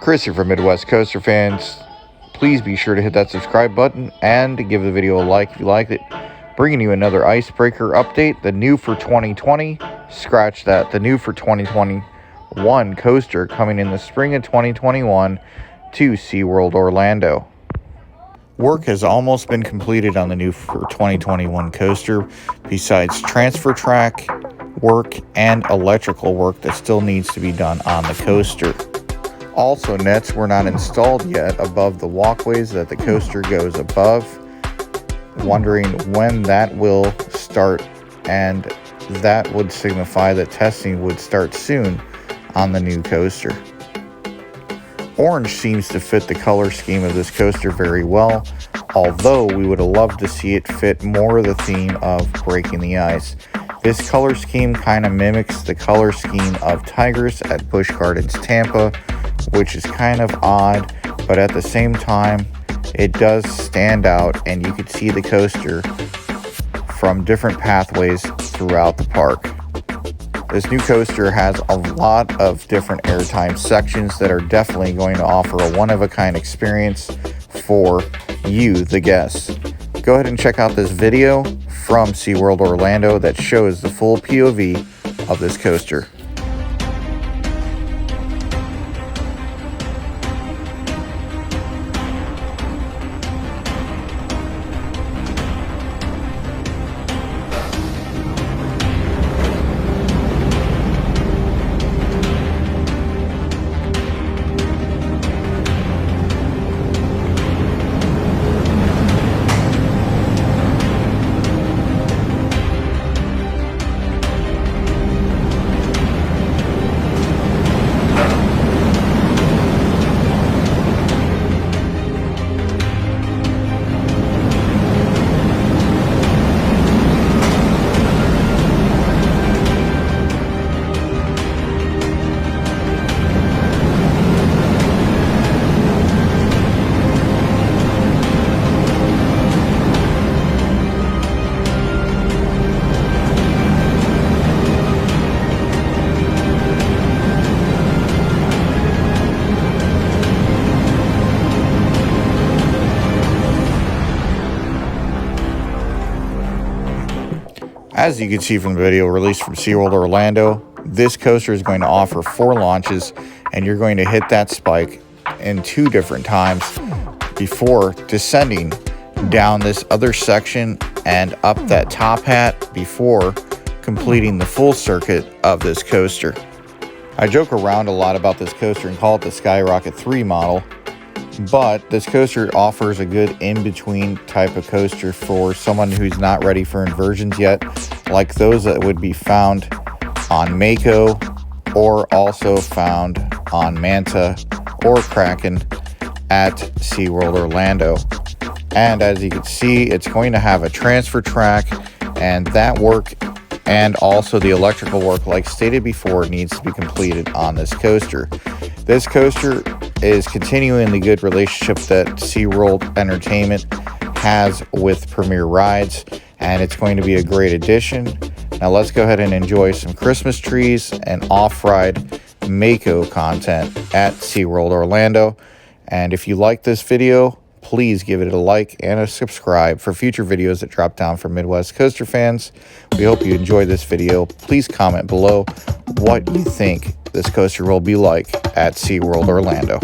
Chris here from Midwest Coaster Fans. Please be sure to hit that subscribe button and give the video a like if you liked it. Bringing you another icebreaker update, the new for 2020, scratch that, the new for 2021 coaster coming in the spring of 2021 to Seaworld Orlando. Work has almost been completed on the new for 2021 coaster, besides transfer track work and electrical work that still needs to be done on the coaster. Also, nets were not installed yet above the walkways that the coaster goes above. Wondering when that will start, and that would signify that testing would start soon on the new coaster. Orange seems to fit the color scheme of this coaster very well, although we would have loved to see it fit more of the theme of breaking the ice. This color scheme kind of mimics the color scheme of Tigers at Busch Gardens Tampa, which is kind of odd, but at the same time it does stand out, and you can see the coaster from different pathways throughout the park. This new coaster has a lot of different airtime sections that are definitely going to offer a one-of-a-kind experience for you, the guests. Go ahead and check out this video from Seaworld Orlando that shows the full POV of this coaster. As you can see from the video released from Seaworld Orlando, this coaster is going to offer 4 launches, and you're going to hit that spike in 2 different times before descending down this other section and up that top hat before completing the full circuit of this coaster. I joke around a lot about this coaster and call it the Skyrocket 3 model, but this coaster offers a good in-between type of coaster for someone who's not ready for inversions yet, like those that would be found on Mako or also found on Manta or Kraken at SeaWorld Orlando. And as you can see, it's going to have a transfer track, and that work and also the electrical work, like stated before, needs to be completed on this coaster. This coaster is continuing the good relationship that SeaWorld Entertainment has with Premier Rides, and it's going to be a great addition. Now let's go ahead and enjoy some Christmas trees and off-ride Mako content at SeaWorld Orlando. And if you like this video, please give it a like and a subscribe for future videos that drop down from Midwest Coaster Fans. We hope you enjoyed this video. Please comment below what you think this coaster will be like at SeaWorld Orlando.